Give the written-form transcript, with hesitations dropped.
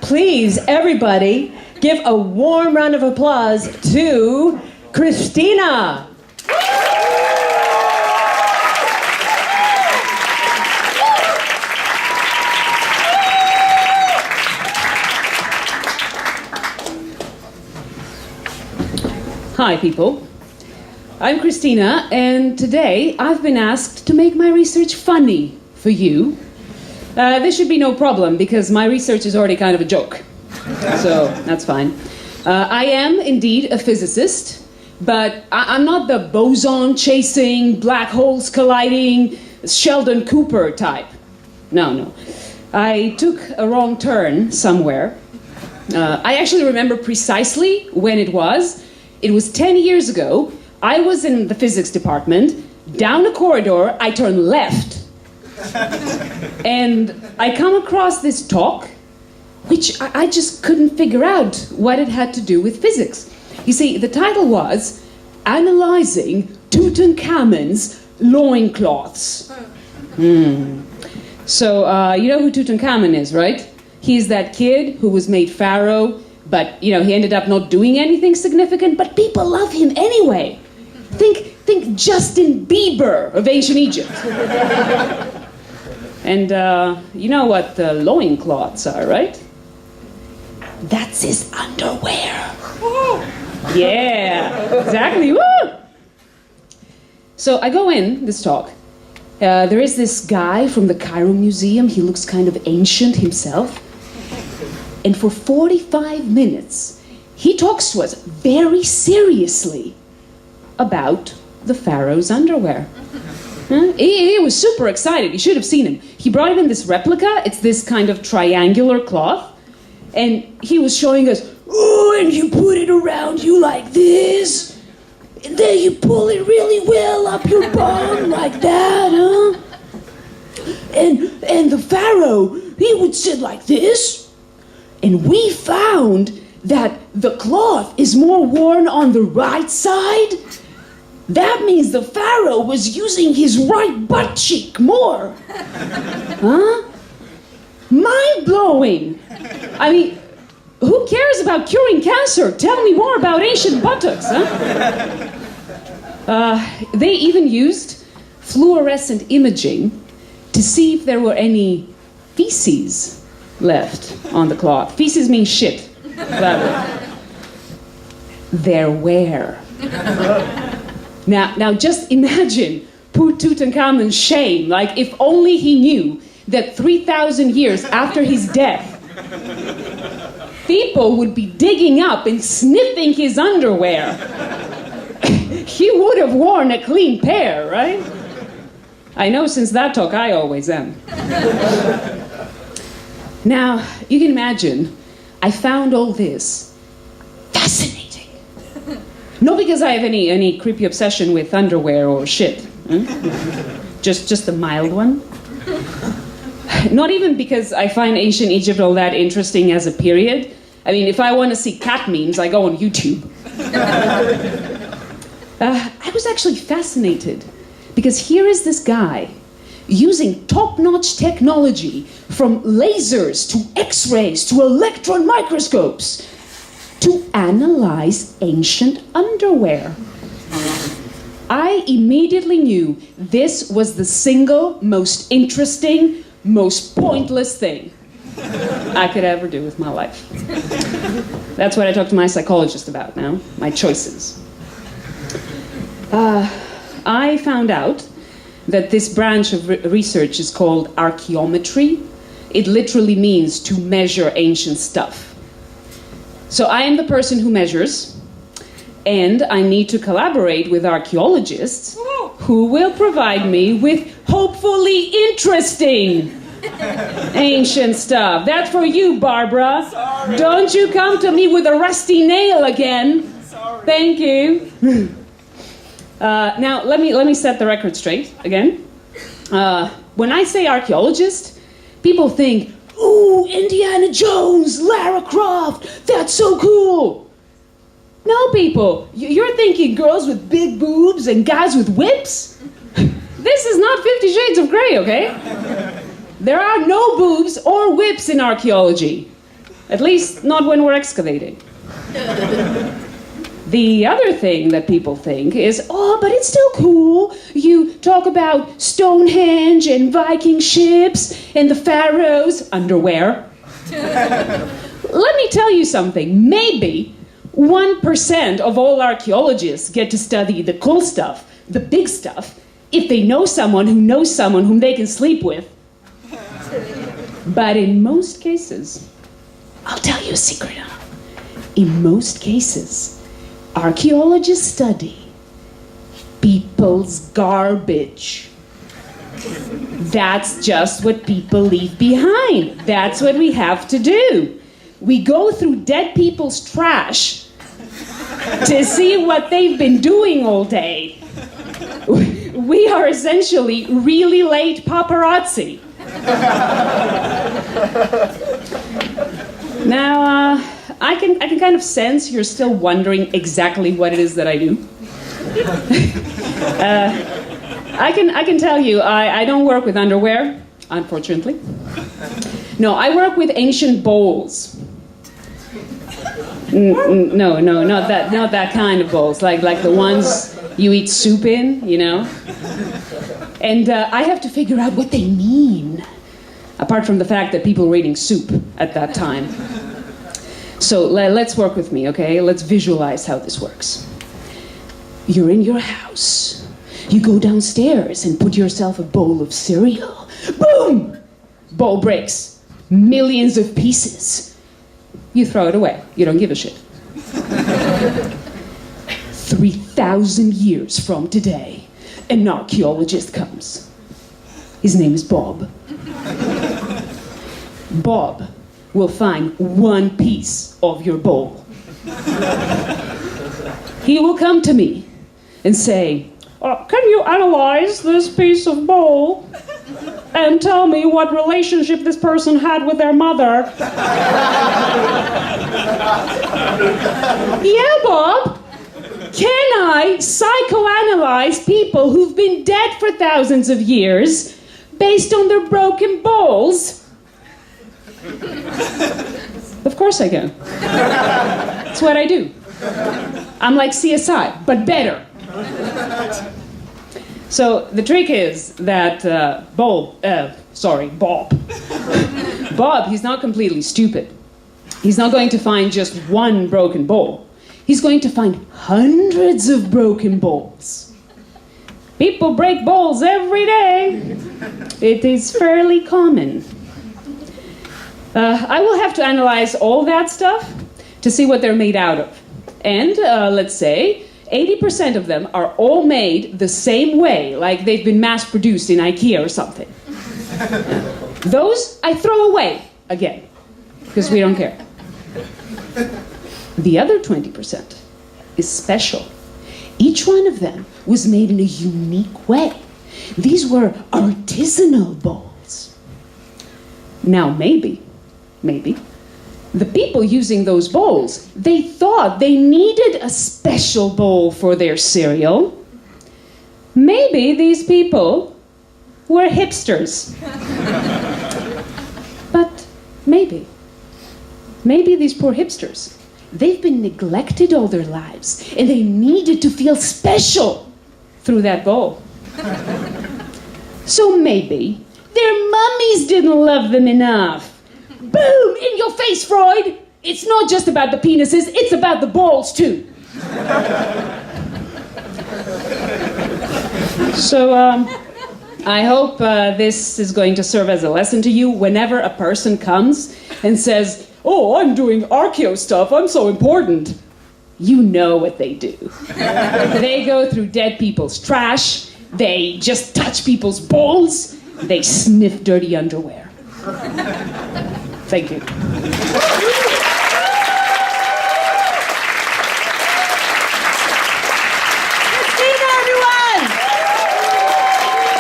Please, everybody, give a warm round of applause to Christina. Hi, people. I'm Christina, and today I've been asked to make my research funny for you. This should be no problem, because my research is already kind of a joke. So, that's fine. I am indeed a physicist, but I'm not the boson-chasing, black holes colliding, Sheldon Cooper type. No. I took a wrong turn somewhere. I actually remember precisely when it was. It was 10 years ago. I was in the physics department. Down a corridor, I turned left. And I come across this talk, which I just couldn't figure out what it had to do with physics. You see, the title was Analyzing Tutankhamun's Loincloths. So, you know who Tutankhamun is, right? He's that kid who was made pharaoh, but, he ended up not doing anything significant, but people love him anyway. Think Justin Bieber of ancient Egypt. And you know what the loincloths are, right? That's his underwear. Yeah, exactly. Woo! So I go in this talk. There is this guy from the Cairo Museum. He looks kind of ancient himself. And for 45 minutes, he talks to us very seriously about the pharaoh's underwear. He was super excited. You should have seen him. He brought in this replica. It's this kind of triangular cloth. And he was showing us, and you put it around you like this. And then you pull it really well up your bum like that, huh? And the pharaoh, he would sit like this. And we found that the cloth is more worn on the right side. That means the pharaoh was using his right butt cheek more. Huh? Mind-blowing. I mean, who cares about curing cancer? Tell me more about ancient buttocks, huh? They even used fluorescent imaging to see if there were any feces left on the cloth. Feces means shit. Their wear. Now just imagine poor Tutankhamun's shame. Like, if only he knew that 3,000 years after his death, people would be digging up and sniffing his underwear. He would have worn a clean pair, right? I know since that talk I always am. Now, you can imagine, I found all this fascinating. Not because I have any creepy obsession with underwear or shit. Just a mild one. Not even because I find ancient Egypt all that interesting as a period. I mean, if I want to see cat memes, I go on YouTube. I was actually fascinated because here is this guy using top-notch technology, from lasers to X-rays to electron microscopes, to analyze ancient underwear. I immediately knew this was the single most interesting, most pointless thing I could ever do with my life. That's what I talk to my psychologist about now, my choices. I found out that this branch of research is called archaeometry. It literally means to measure ancient stuff. So I am the person who measures, and I need to collaborate with archaeologists who will provide me with hopefully interesting ancient stuff. That's for you, Barbara. Sorry. Don't you come to me with a rusty nail again. Sorry. Thank you. Now, let me set the record straight again. When I say archaeologist, people think, ooh, Indiana Jones, Lara Croft, that's so cool. No, people, you're thinking girls with big boobs and guys with whips? This is not 50 Shades of Grey, okay? There are no boobs or whips in archaeology. At least not when we're excavating. The other thing that people think is, oh, but it's still cool. You talk about Stonehenge and Viking ships and the pharaohs' underwear. Let me tell you something. Maybe 1% of all archaeologists get to study the cool stuff, the big stuff, if they know someone whom they can sleep with. But in most cases, I'll tell you a secret, huh? In most cases, archaeologists study people's garbage. That's just what people leave behind. That's what we have to do. We go through dead people's trash to see what they've been doing all day. We are essentially really late paparazzi. Now, I can kind of sense you're still wondering exactly what it is that I do. I can tell you, I don't work with underwear, unfortunately. No, I work with ancient bowls. No, not that kind of bowls, like the ones you eat soup in, you know? And I have to figure out what they mean, apart from the fact that people were eating soup at that time. So let's work with me, okay? Let's visualize how this works. You're in your house. You go downstairs and put yourself a bowl of cereal. Boom! Bowl breaks. Millions of pieces. You throw it away. You don't give a shit. 3,000 years from today, an archaeologist comes. His name is Bob. Bob will find one piece of your bowl. He will come to me and say, can you analyze this piece of bowl and tell me what relationship this person had with their mother? Yeah, Bob. Can I psychoanalyze people who've been dead for thousands of years based on their broken bowls? Of course I can. That's what I do. I'm like CSI, but better. So the trick is that Bob. Bob, he's not completely stupid. He's not going to find just one broken bowl. He's going to find hundreds of broken bowls. People break bowls every day. It is fairly common. I will have to analyze all that stuff to see what they're made out of. And let's say 80% of them are all made the same way, like they've been mass-produced in IKEA or something. Those I throw away again, because we don't care. The other 20% is special. Each one of them was made in a unique way. These were artisanal bowls. Now maybe, the people using those bowls, they thought they needed a special bowl for their cereal. Maybe these people were hipsters. But maybe these poor hipsters, they've been neglected all their lives, and they needed to feel special through that bowl. So maybe their mummies didn't love them enough. Boom! In your face, Freud! It's not just about the penises, it's about the balls, too. So, I hope this is going to serve as a lesson to you whenever a person comes and says, oh, I'm doing archaeo stuff, I'm so important. You know what they do. They go through dead people's trash, they just touch people's bowls, they sniff dirty underwear. Thank you.